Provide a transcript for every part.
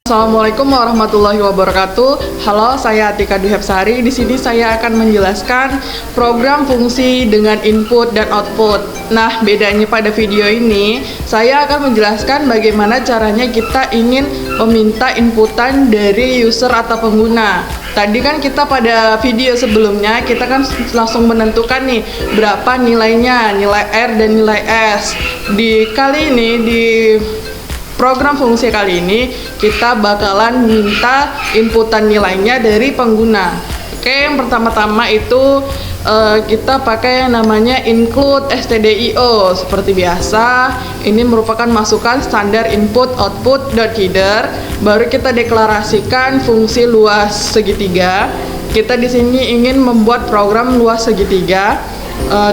Assalamualaikum warahmatullahi wabarakatuh. Halo, saya Atika Dwi Hepsari. Di sini saya akan menjelaskan program fungsi dengan input dan output. Nah, bedanya pada video ini, saya akan menjelaskan bagaimana caranya kita ingin meminta inputan dari user atau pengguna. Tadi kan kita pada video sebelumnya, kita kan langsung menentukan nih berapa nilainya, nilai R dan nilai S. Kali ini, di program fungsi kali ini kita bakalan minta inputan nilainya dari pengguna. Oke, yang pertama-tama itu kita pakai yang namanya include stdio. Seperti biasa, ini merupakan masukan standar input output .header. Baru kita deklarasikan fungsi luas segitiga. Kita di sini ingin membuat program luas segitiga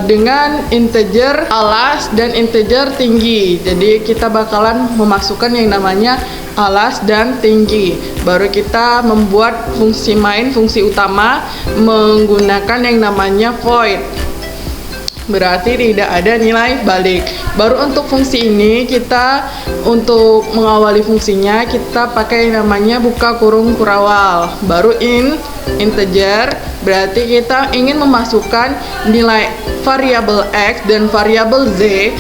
dengan integer alas dan integer tinggi. Jadi kita bakalan memasukkan yang namanya alas dan tinggi. Baru kita membuat fungsi main, fungsi utama menggunakan yang namanya void. Berarti tidak ada nilai balik. Baru untuk fungsi ini, kita untuk mengawali fungsinya kita pakai yang namanya buka kurung kurawal. Baru integer, berarti kita ingin memasukkan nilai variabel X dan variabel Z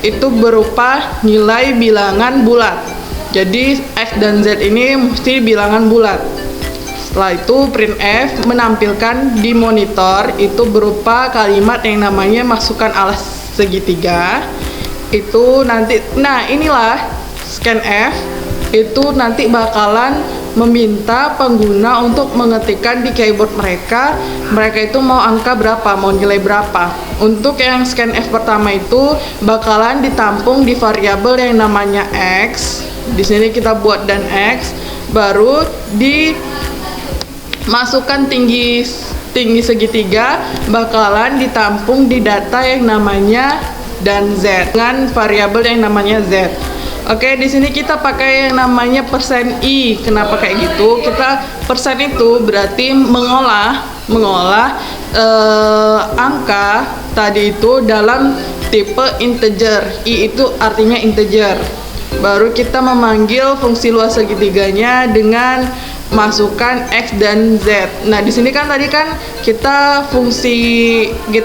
itu berupa nilai bilangan bulat. Jadi X dan Z ini mesti bilangan bulat. Setelah itu printf menampilkan di monitor itu berupa kalimat yang namanya masukkan alas segitiga. Itu nanti, nah inilah scanf itu nanti bakalan meminta pengguna untuk mengetikkan di keyboard mereka itu mau angka berapa, mau nilai berapa. Untuk yang scanf pertama itu bakalan ditampung di variabel yang namanya X. Di sini kita buat dan X, baru dimasukkan tinggi segitiga bakalan ditampung di data yang namanya dan Z dengan variabel yang namanya Z. Oke, di sini kita pakai yang namanya %i. Kenapa kayak gitu? Kita persen itu berarti mengolah angka tadi itu dalam tipe integer. I itu artinya integer. Baru kita memanggil fungsi luas segitiganya dengan masukkan X dan Z. Nah, di sini kan tadi kan kita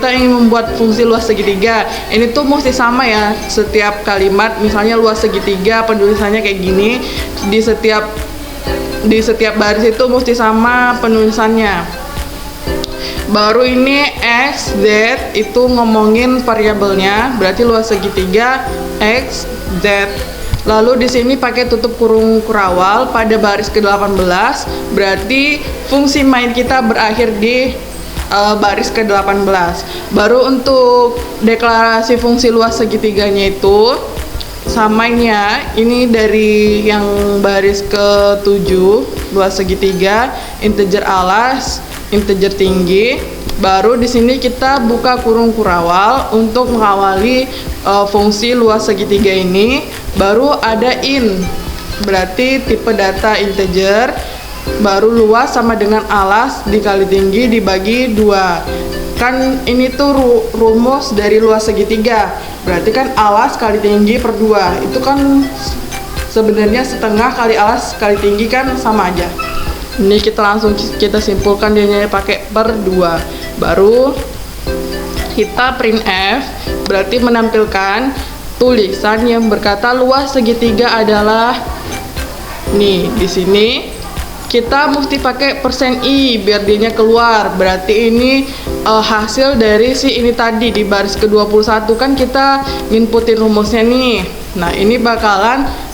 ingin membuat fungsi luas segitiga. Ini tuh mesti sama ya setiap kalimat. Misalnya luas segitiga penulisannya kayak gini, di setiap baris itu mesti sama penulisannya. Baru ini X, Z itu ngomongin variabelnya, berarti luas segitiga X, Z. Lalu di sini pakai tutup kurung kurawal pada baris ke-18, berarti fungsi main kita berakhir di baris ke-18. Baru untuk deklarasi fungsi luas segitiganya itu samanya ini dari yang baris ke-7, luas segitiga, integer alas, integer tinggi. Baru di sini kita buka kurung kurawal untuk mengawali fungsi luas segitiga ini. Baru ada berarti tipe data integer. Baru luas sama dengan alas dikali tinggi dibagi 2. Kan ini tuh rumus dari luas segitiga. Berarti kan alas kali tinggi per 2. Itu kan sebenarnya setengah kali alas kali tinggi kan sama aja. Ini kita simpulkan dia pakai per 2. Baru kita printf, berarti menampilkan tulisan yang berkata luas segitiga adalah nih. Di sini kita mesti pakai %i biar dia keluar. Berarti ini hasil dari ini tadi di baris ke-21 kan kita inputin rumusnya nih. Nah, ini bakalan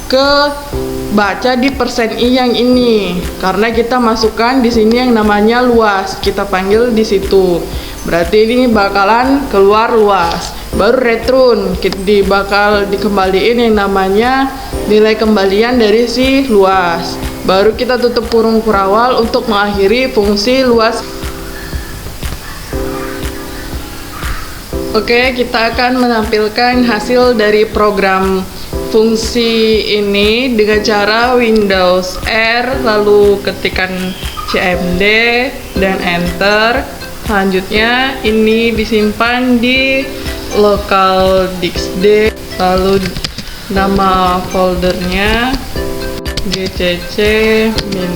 baca di %i yang ini karena kita masukkan di sini yang namanya luas, kita panggil di situ. Berarti ini bakalan keluar luas. Baru return bakal dikembaliin yang namanya nilai kembalian dari si luas. Baru kita tutup kurung kurawal untuk mengakhiri fungsi luas. Oke, kita akan menampilkan hasil dari program fungsi ini dengan cara Windows R, lalu ketikkan cmd dan enter. Selanjutnya ini disimpan di local disk D, lalu nama foldernya GCC min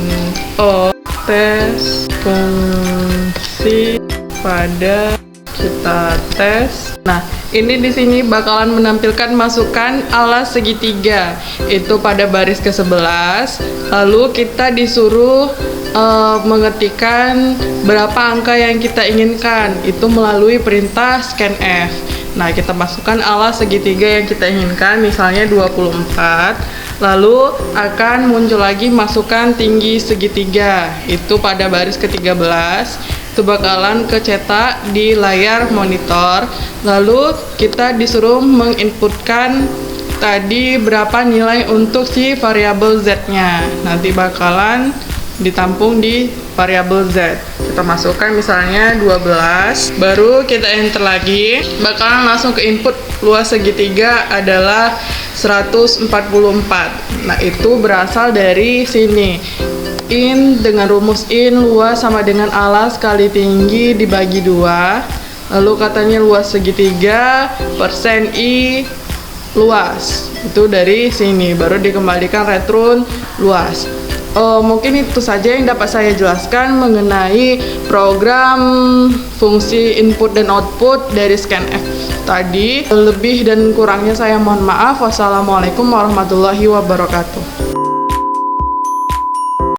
O tes fungsi pada kita tes. Nah, ini di sini bakalan menampilkan masukan alas segitiga itu pada baris ke-11. Lalu kita disuruh mengetikkan berapa angka yang kita inginkan itu melalui perintah scanf. Nah, kita masukkan alas segitiga yang kita inginkan, misalnya 24. Lalu akan muncul lagi masukan tinggi segitiga itu pada baris ke-13. Itu bakalan kecetak di layar monitor. Lalu kita disuruh menginputkan tadi berapa nilai untuk si variabel Z-nya. Nanti bakalan ditampung di variabel Z. Kita masukkan misalnya 12, baru kita enter lagi, bakalan langsung ke input luas segitiga adalah 144. Nah, itu berasal dari sini. In dengan rumus in luas sama dengan alas kali tinggi dibagi 2. Lalu katanya luas segitiga persen I luas. Itu dari sini baru dikembalikan return luas. Mungkin itu saja yang dapat saya jelaskan mengenai program fungsi input dan output dari scanf tadi. Lebih dan kurangnya saya mohon maaf. Wassalamualaikum warahmatullahi wabarakatuh.